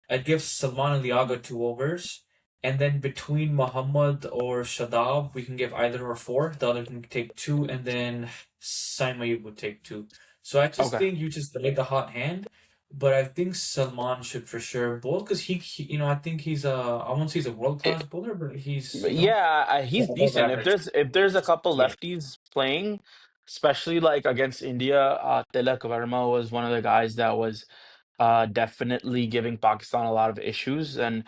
I'd give Salman Aliaga 2 overs. And then between Muhammad or Shadab, we can give either or four. The other can take two, and then Saim Ayub would take two. So I just Okay. think you just laid the hot hand. But I think Salman should for sure bowl because I think he's I won't say he's a world class bowler, but he's, But yeah, he's above decent. average. If there's a couple Yeah, lefties playing, especially like against India, Tilak Verma was one of the guys that was definitely giving Pakistan a lot of issues, and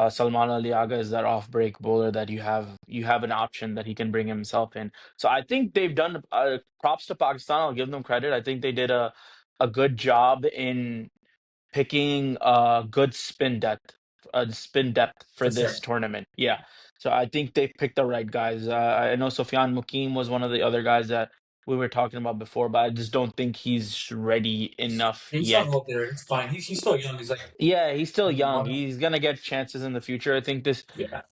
Salman Aliaga is that off break bowler that you have an option that he can bring himself in. So I think they've done props to Pakistan. I'll give them credit. I think they did a good job in picking good spin depth for for this sure. tournament. Yeah. So I think they picked the right guys. I know Sufyan Mukim was one of the other guys that we were talking about before, but I just don't think he's ready enough He's not yet. out there. It's fine. He's still young. He's like Yeah, he's still young. 21. He's gonna get chances in the future. I think this. Yeah.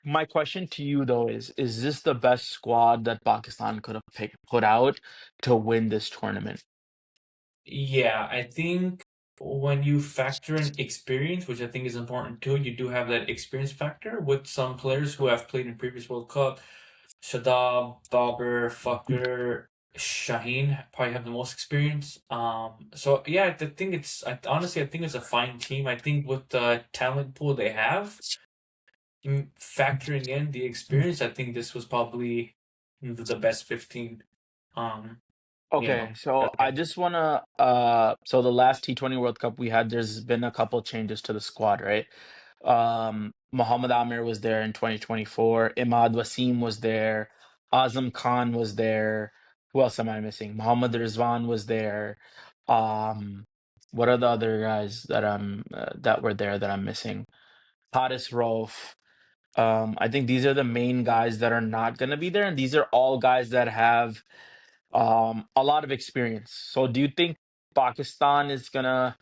My question to you though is this the best squad that Pakistan could have put out to win this tournament? Yeah, I think when you factor in experience, which I think is important too, you do have that experience factor with some players who have played in previous World Cup. Shadab, Babar, Fakr, Shaheen probably have the most experience. So yeah, I think honestly, I think it's a fine team. I think with the talent pool they have, factoring in the experience, I think this was probably the best 15. Um, Okay, so that we I have. just wanna so the last T20 World Cup we had, there's been a couple changes to the squad, right? Muhammad Amir was there in 2024, Imad Wasim was there, Azam Khan was there. Who else am I missing? Muhammad Rizwan was there. Um, what are the other guys that were there that I'm missing? Haris Rauf. I think these are the main guys that are not going to be there, and these are all guys that have a lot of experience. So, do you think Pakistan is gonna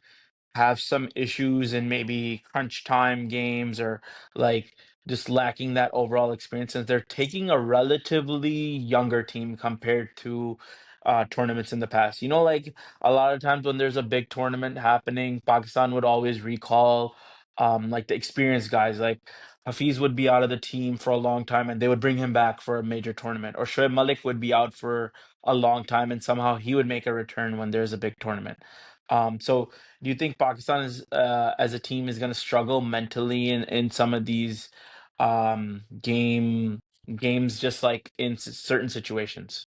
have some issues in maybe crunch time games or like just lacking that overall experience since they're taking a relatively younger team compared to tournaments in the past. You know, like a lot of times when there's a big tournament happening, Pakistan would always recall like the experienced guys. Like Hafiz would be out of the team for a long time and they would bring him back for a major tournament. Or Shoaib Malik would be out for a long time and somehow he would make a return when there's a big tournament. So do you think Pakistan is as a team is going to struggle mentally in some of these games just like in certain situations?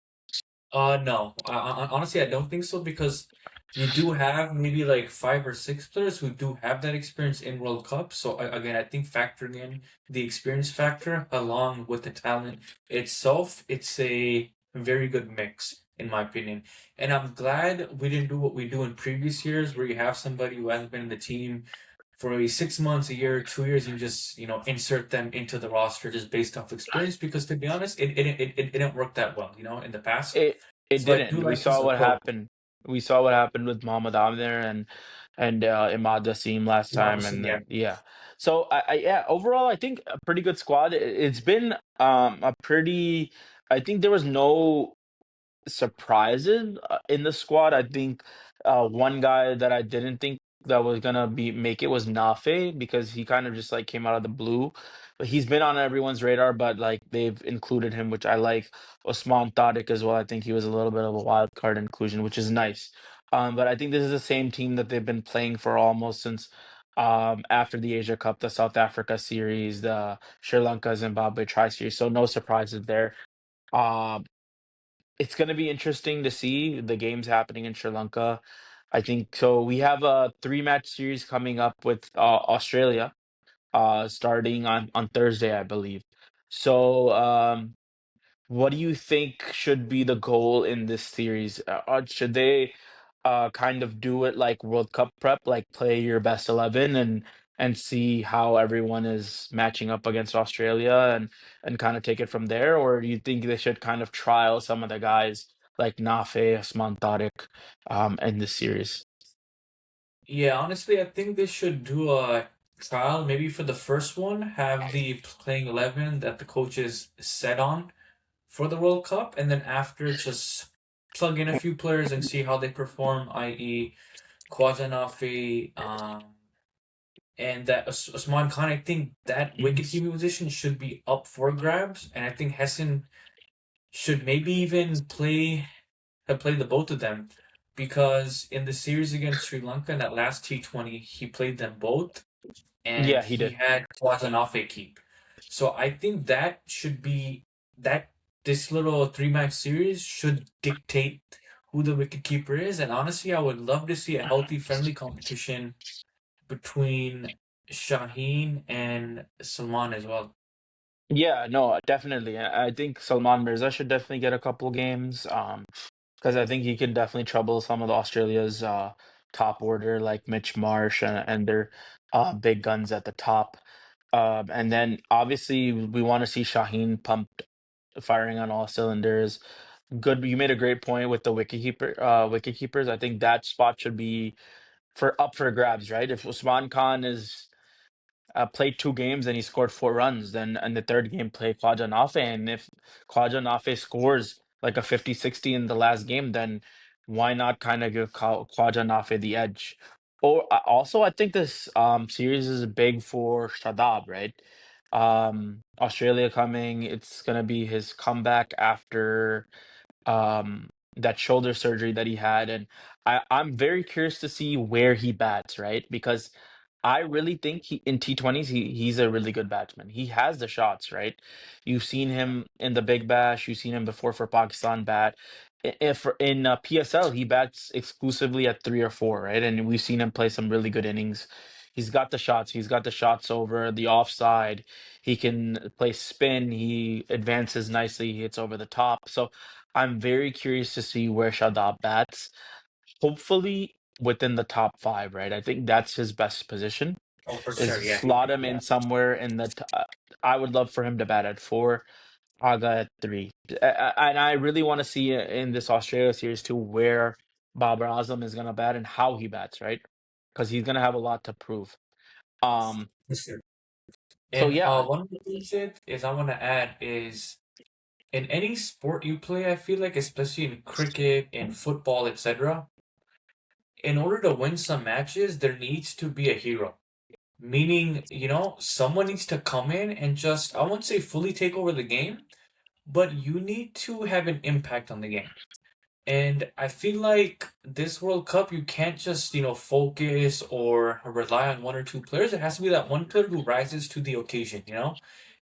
No. Honestly, I don't think so because you do have maybe like five or six players who do have that experience in World Cup. So again, I think factoring in the experience factor along with the talent itself, it's a very good mix in my opinion. And I'm glad we didn't do what we do in previous years where you have somebody who hasn't been in the team for maybe 6 months, a year, 2 years, and just insert them into the roster just based off experience. Because to be honest, it didn't work that well, in the past. It So I do didn't. We like this saw what approach. happened. We saw what happened with Mohammad Amir and Imad Wasim last Not time, missing, and yeah. then yeah. So yeah, overall, I think a pretty good squad. It's been a pretty. I think there was no surprises in the squad. I think one guy that I didn't think that was gonna be make it was Nafe because he kind of just like came out of the blue. But he's been on everyone's radar, but like they've included him, which I like. Osman Tadic as well. I think he was a little bit of a wild card inclusion, which is nice. But I think this is the same team that they've been playing for almost since after the Asia Cup, the South Africa series, the Sri Lanka Zimbabwe tri series. So no surprises there. Um, it's going to be interesting to see the games happening in Sri Lanka. I think so. We have a three-match series coming up with Australia, starting on Thursday, I believe. So, what do you think should be the goal in this series? Should they kind of do it like World Cup prep, like play your best 11 and see how everyone is matching up against Australia and kind of take it from there? Or do you think they should kind of trial some of the guys like Nafe, Asman Tariq, in this series? Yeah, honestly, I think they should do a trial. Maybe for the first one, have the playing 11 that the coaches set on for the World Cup, and then after, just plug in a few players and see how they perform, i.e., Kwazanafi, and that Usman Khan. I think that wicketkeeping position should be up for grabs, and I think Hessen should maybe even play the both of them because in the series against Sri Lanka in that last T20, he played them both and Yeah, he he did. had Kwazanafe keep. So I think that should be that this little three-match series should dictate who the wicket keeper is. And honestly, I would love to see a healthy, friendly competition between Shaheen and Salman as well. Yeah, no, definitely. I think Salman Mirza should definitely get a couple games. Because I think he can definitely trouble some of the Australia's top order, like Mitch Marsh and their big guns at the top. And then obviously we want to see Shaheen pumped, firing on all cylinders. Good, you made a great point with the wicket keepers. I think that spot should be for grabs, right? If Usman Khan is played two games and he scored 4 runs. Then in the third game, play Khwaja Nafe. And if Khwaja Nafe scores like a 50-60 in the last game, then why not kind of give Khwaja Nafe the edge? Or also, I think this series is big for Shadab, right? Australia coming, it's gonna be his comeback after that shoulder surgery that he had, and I'm very curious to see where he bats, right? Because I really think he in T20s he's a really good batsman. He has the shots, right? You've seen him in the Big Bash, you've seen him before for Pakistan bat. If in PSL he bats exclusively at 3 or 4, right? And we've seen him play some really good innings. He's got the shots. He's got the shots over the offside. He can play spin. He advances nicely. He hits over the top. So I'm very curious to see where Shadab bats. Hopefully within the top five, right? I think that's his best position Oh, for is sure. Yeah, slot him yeah. in somewhere in the I would love for him to bat at 4, Aga at 3. And I really want to see in this Australia series too where Babar Azam is going to bat and how he bats, right? Because he's going to have a lot to prove. Um, For sure. so And yeah, one of the things that is I want to add is in any sport you play, I feel like, especially in cricket and football, etc., in order to win some matches, there needs to be a hero. Meaning, someone needs to come in and just, I won't say fully take over the game, but you need to have an impact on the game. And I feel like this World Cup, you can't just, focus or rely on one or two players. It has to be that one player who rises to the occasion.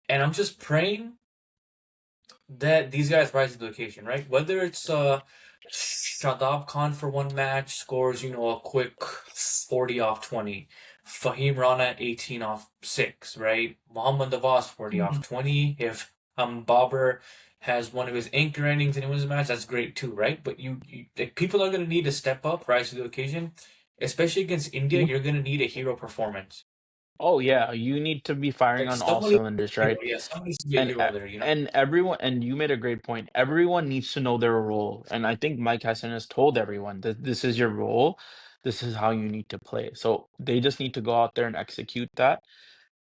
And I'm just praying that these guys rise to the occasion, right? Whether it's Shadab Khan for one match scores, a quick 40 off 20. Fahim Rana 18 off 6, right? Muhammad Nawaz 40 off Mhm. 20. If Babar has one of his anchor innings and he wins the match, that's great too, right? But like, people are going to need to step up, rise to the occasion. Especially against India, you're going to need a hero performance. Oh yeah, you need to be firing Like on all someone needs to be cylinders, a hero. right? Yeah, someone needs to be a And hero there. and everyone, and you made a great point. Everyone needs to know their role, and I think Mike Hassan has told everyone that this is your role, this is how you need to play. So they just need to go out there and execute that.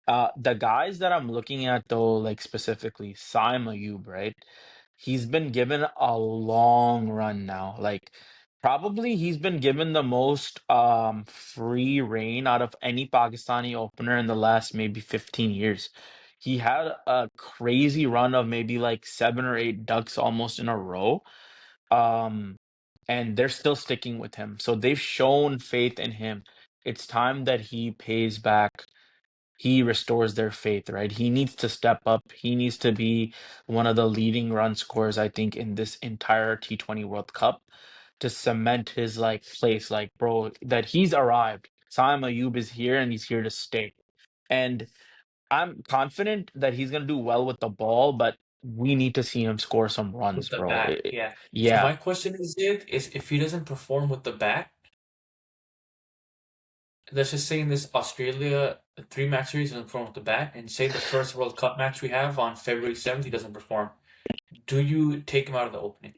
The guys that I'm looking at though, like specifically Saim Ayub, right? He's been given a long run now. Like probably he's been given the most free reign out of any Pakistani opener in the last maybe 15 years. He had a crazy run of maybe like 7 or 8 ducks almost in a row. Um, and they're still sticking with him. So they've shown faith in him. It's time that he pays back, he restores their faith, right? He needs to step up. He needs to be one of the leading run scorers, I think, in this entire T20 World Cup to cement his like place, like bro, that he's arrived. Saim Ayub is here and he's here to stay. And I'm confident that he's gonna do well with the ball, but we need to see him score some runs, with the bro. bat, yeah. So Yeah. my question is if he doesn't perform with the bat, let's just say in this Australia three-match series doesn't perform with the bat, and say the first World Cup match we have on February 7th, he doesn't perform. Do you take him out of the opening?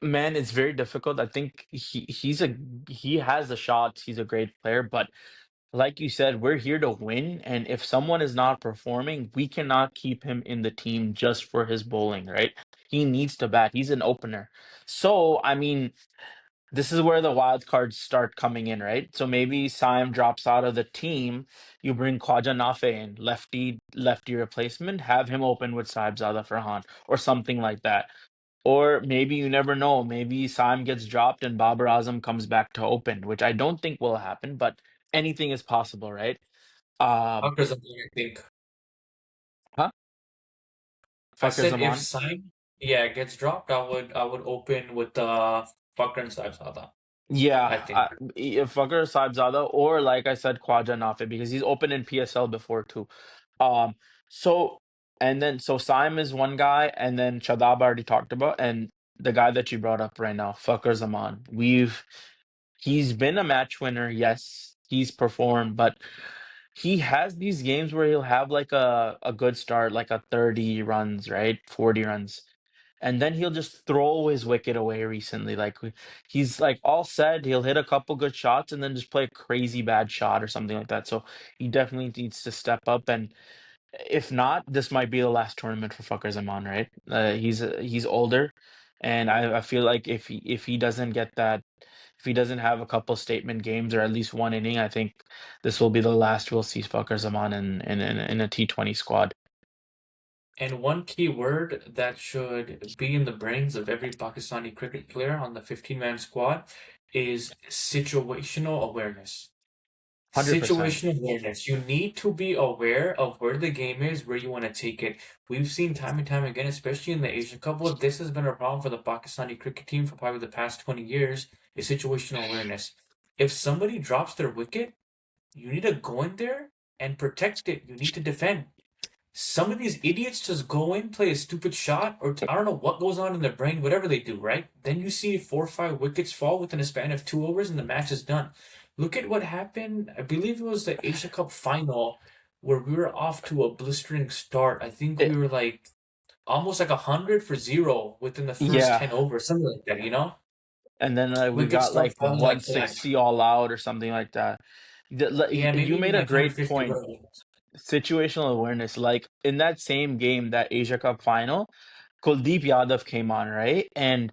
Man, it's very difficult. I think he has the shots. He's a great player, but like you said, we're here to win, and if someone is not performing, we cannot keep him in the team just for his bowling, right? He needs to bat. He's an opener. So, I mean, this is where the wild cards start coming in, right? So maybe Siam drops out of the team. You bring Khwaja Nafe in, lefty replacement, have him open with Saibzada Farhan or something like that. Or maybe you never know. Maybe Sam gets dropped and Babar Azam comes back to open, which I don't think will happen, but anything is possible, right? Um, Huckers, I think. huh? I Fakir said if Zaman? Saim, yeah, gets dropped, I would open with Fakr and Saibzada, Yeah, I think. Fakir Saibzada, or like I said, Khwaja Nafi, because he's opened in PSL before too. Um, so and then so Saim is one guy, and then Shadab I already talked about, and the guy that you brought up right now, Fakir Zaman. He's been a match winner, yes, he's performed, but he has these games where he'll have like a good start, like a 30 runs, right? 40 runs. And then he'll just throw his wicket away recently. Like he's like all said, he'll hit a couple good shots and then just play a crazy bad shot or something like that. So he definitely needs to step up, and if not, this might be the last tournament for Fakir Zaman, right? He's older, and I feel like if he doesn't get that, if he doesn't have a couple statement games or at least one inning, I think this will be the last we'll see Fakir Zaman in a T20 squad. And one key word that should be in the brains of every Pakistani cricket player on the 15-man squad is situational awareness. 100%. Situational awareness. You need to be aware of where the game is, where you want to take it. We've seen time and time again, especially in the Asia Cup, well, this has been a problem for the Pakistani cricket team for probably the past 20 years, is situational awareness. If somebody drops their wicket, you need to go in there and protect it. You need to defend. Some of these idiots just go in, play a stupid shot, or I don't know what goes on in their brain, whatever they do, right? Then you see 4 or 5 wickets fall within a span of 2 overs and the match is done. Look at what happened. I believe it was the Asia Cup final. where we were off to a blistering start. I think we It, were like almost like 100 for 0 within the first yeah, 10 overs, something like that, you know? and then we Wickets got start like falling like that. 160 all out or something like that. Yeah, maybe You even made a like great 150, point. whatever. Situational awareness. Like in that same game, that Asia Cup final, Kuldeep Yadav came on, right? And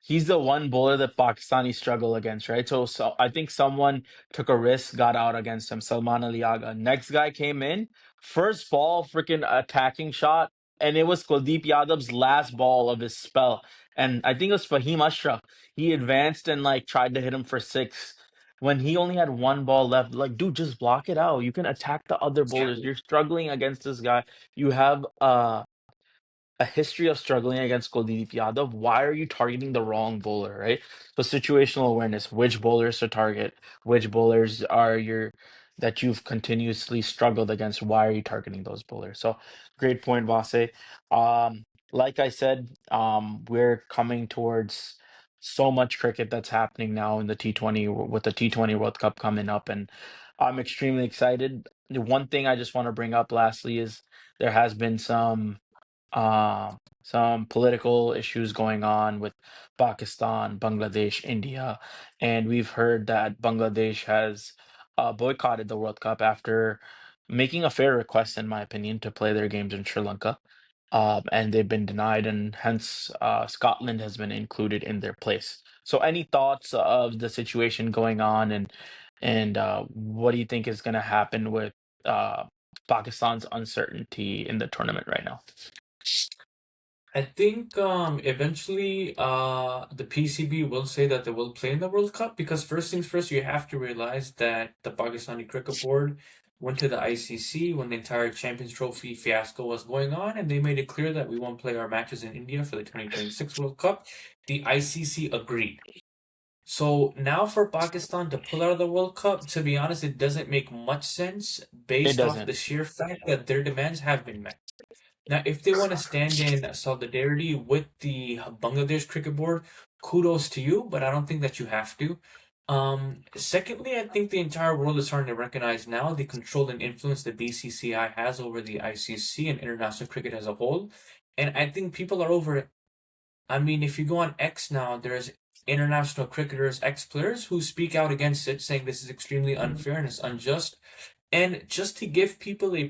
he's the one bowler that Pakistani struggle against, right? So I think someone took a risk, got out against him. Salman Ali Aga. Next guy came in, first ball, freaking attacking shot, and it was Kuldeep Yadav's last ball of his spell. And I think it was Fahim Ashraf. He advanced and like tried to hit him for six when he only had one ball left. Like, dude, just block it out. You can attack the other bowlers. Exactly. You're struggling against this guy. You have a history of struggling against Kuldeep Yadav. Why are you targeting the wrong bowler, right? So situational awareness, which bowlers to target, which bowlers are your that you've continuously struggled against. Why are you targeting those bowlers? So great point, Vase. Like I said, we're coming towards so much cricket that's happening now in the T20 with the T20 World Cup coming up, and I'm extremely excited. The one thing I just want to bring up lastly is there has been some political issues going on with Pakistan, Bangladesh, India, and we've heard that Bangladesh has boycotted the World Cup after making a fair request, in my opinion, to play their games in Sri Lanka. And they've been denied, and hence Scotland has been included in their place. So, any thoughts of the situation going on, and what do you think is going to happen with uh, Pakistan's uncertainty in the tournament right now? I think eventually the PCB will say that they will play in the World Cup because first things first, you have to realize that the Pakistani Cricket Board went to the ICC when the entire Champions Trophy fiasco was going on, and they made it clear that we won't play our matches in India for the 2026 World Cup. The ICC agreed. So now for Pakistan to pull out of the World Cup, to be honest, it doesn't make much sense It based off doesn't. the sheer fact that their demands have been met. Now, if they want to stand in solidarity with the Bangladesh Cricket Board, kudos to you, but I don't think that you have to. Secondly, I think the entire world is starting to recognize now the control and influence the BCCI has over the ICC and international cricket as a whole. And I think people are over it. I mean, if you go on X now, there's international cricketers, ex-players who speak out against it, saying this is extremely unfair and it's unjust. And just to give people an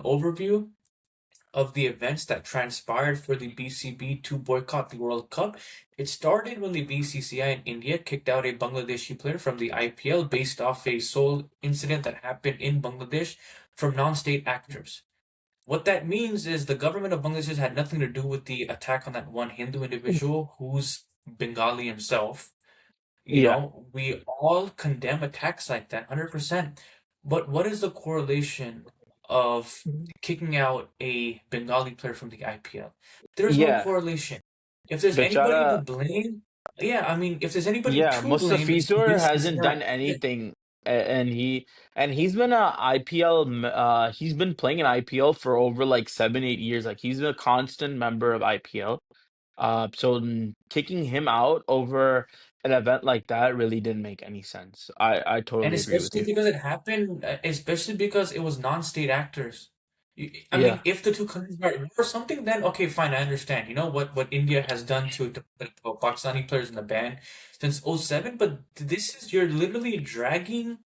overview of the events that transpired for the BCB to boycott the World Cup. It started when the BCCI in India kicked out a Bangladeshi player from the IPL based off a sole incident that happened in Bangladesh from non-state actors. What that means is the government of Bangladesh had nothing to do with the attack on that one Hindu individual who's Bengali himself. You Yeah. know, we all condemn attacks like that, 100%. But what is the correlation of kicking out a Bengali player from the IPL? There's no Yeah. correlation. If there's anybody to Bechara, blame, yeah, I mean, if there's anybody yeah, to blame, it's the Mustafizur hasn't BCCI. done Yeah. anything, and he's been a IPL. He's been playing in IPL for over like 7, 8 years. Like he's been a constant member of IPL. Kicking him out over an event like that really didn't make any sense. I And totally agree with especially you. because it happened, especially because it was non-state actors. I mean, Yeah. if the two countries are at war or something, then okay, fine, I understand. You know what India has done to Pakistani players in the ban since '07, but this is you're literally dragging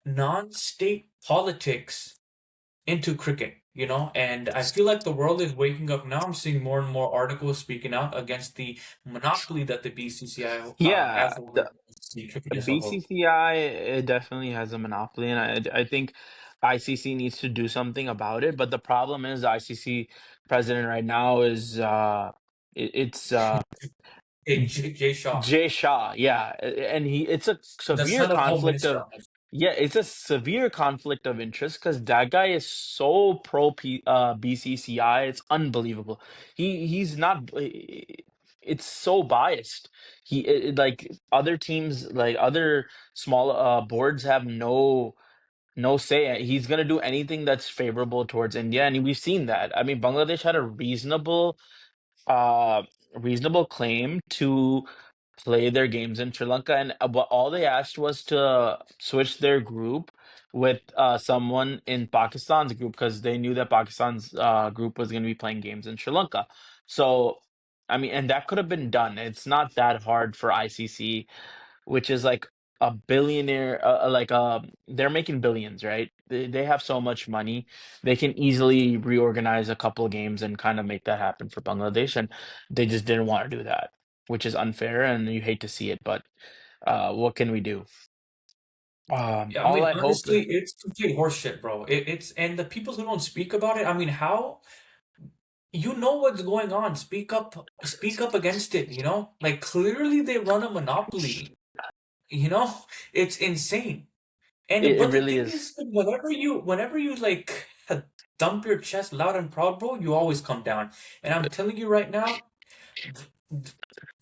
non-state politics into cricket, you know? And I feel like the world is waking up now. I'm seeing more and more articles speaking out against the monopoly that the BCCI Yeah. has over the cricket as a whole. BCCI, it definitely has a monopoly, and I think ICC needs to do something about it. But the problem is, the ICC president right now is it's Hey, Jay Shaw, Jay Shah, yeah, and it's a the severe son of Home conflict Minister. of yeah, it's a severe conflict of interest because that guy is so pro BCCI, it's unbelievable. He's not. It's so biased. Like other teams, like other small boards have no say. He's gonna do anything that's favorable towards India, and we've seen that. I mean, Bangladesh had a uh reasonable claim to play their games in Sri Lanka, and what all they asked was to switch their group with someone in Pakistan's group because they knew that Pakistan's group was going to be playing games in Sri Lanka. So, I mean, and that could have been done. It's not that hard for ICC, which is like a billionaire, they're making billions, right? They have so much money. They can easily reorganize a couple of games and kind of make that happen for Bangladesh. And they just didn't want to do that, which is unfair and you hate to see it. But what can we do? Yeah, I All mean, I hope. honestly, it's complete horseshit, bro. It's and the people who don't speak about it, I mean, how you know what's going on? Speak up against it, you know? Like clearly they run a monopoly, you know? It's insane. And It but the really thing is. is, whenever you like dump your chest loud and proud, bro, you always come down. And I'm telling you right now,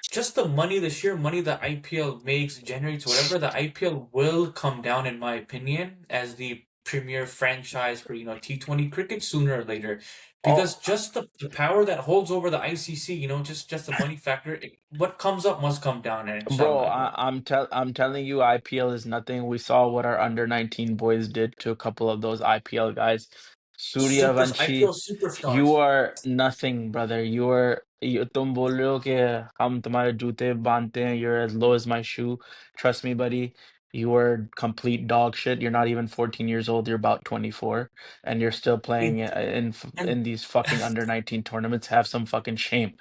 just the money, the sheer money that IPL makes, generates, whatever, the IPL will come down, in my opinion, as the premier franchise for, T20 cricket sooner or later. Oh, Because just the power that holds over the ICC, just the money factor, what comes up must come down, and bro, inshallah, bro. I'm telling you, IPL is nothing. We saw what our under 19 boys did to a couple of those IPL guys. Surya Vanshi, IPL you superstars. are nothing, brother. तुम बोल रहे हो कि हम तुम्हारे जूते बांधते हैं. You're as low as my shoe. Trust me, buddy. You are complete dog shit. You're not even 14 years old. You're about 24, and you're still playing It- in And these fucking under 19 tournaments. Have some fucking shame.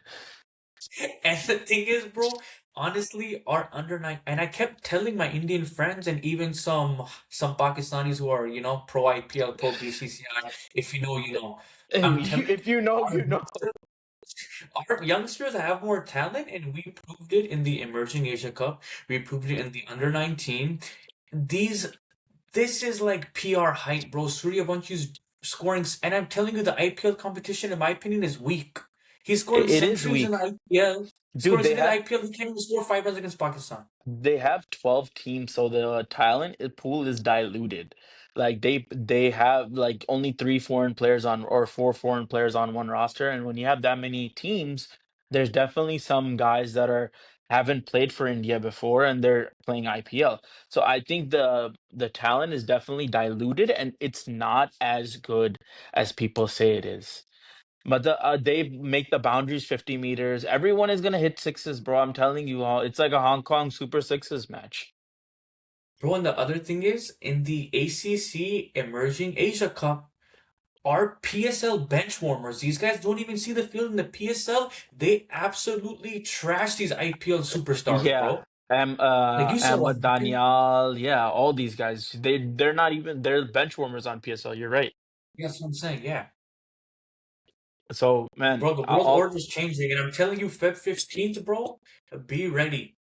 And the thing is, bro, honestly, our under nine, and I kept telling my Indian friends and even some Pakistanis who are, pro IPL, pro BCCI, if you know, you know. I'm telling If you, you know, our you know. youngsters, our youngsters have more talent, and we proved it in the Emerging Asia Cup. We proved it in the under 19. These, this is like PR hype, bro. Suryavanchi's scoring, and I'm telling you, the IPL competition, in my opinion, is weak. He's scoring It is centuries in weak. the IPL. Dude, Scoring centuries in the IPL, he can't even score 5 runs against Pakistan. they have 12 teams, so the pool is diluted. Like they have like only three foreign players on or four foreign players on one roster, and when you have that many teams, there's definitely some guys that are haven't played for India before and they're playing IPL. So I think the talent is definitely diluted and it's not as good as people say it is. But they make the boundaries 50 meters. Everyone is gonna hit sixes, bro. I'm telling you all. It's like a Hong Kong Super Sixes match. Bro, and the other thing is, in the ACC Emerging Asia Cup, our PSL bench warmers, these guys don't even see the field in the PSL. They absolutely trash these IPL superstars, Yeah. bro. Like you saw Ahmad that. Daniel, yeah, all these guys. They're not even they're bench warmers on PSL. You're right. That's what I'm saying, yeah. So man, Bro, the world all order is changing, and I'm telling you, Feb 15th, bro, be ready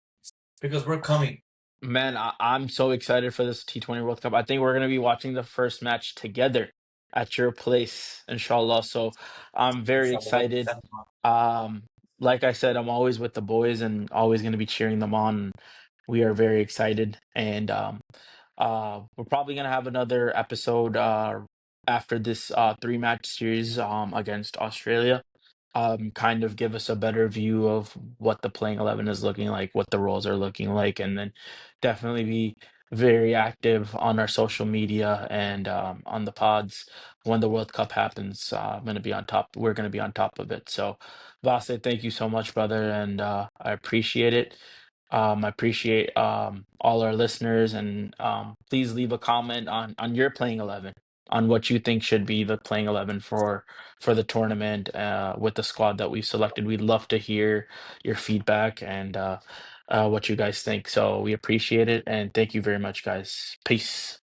because we're coming. man, I'm so excited for this T20 World Cup. I think we're gonna be watching the first match together at your place, inshallah. So I'm very Inshallah, by excited. December. Um, like I said, I'm always with the boys and always gonna be cheering them on. We are very excited, and we're probably gonna have another episode after this three match series against Australia. Kind of give us a better view of what the playing 11 is looking like, what the roles are looking like, and then definitely be very active on our social media and on the pods when the World Cup happens. I'm gonna be on top. We're gonna be on top of it. So, Vase, thank you so much, brother, and I appreciate it. I appreciate all our listeners, and please leave a comment on your playing 11, on what you think should be the playing 11 for the tournament with the squad that we've selected. We'd love to hear your feedback and what you guys think. So we appreciate it, and thank you very much, guys. Peace.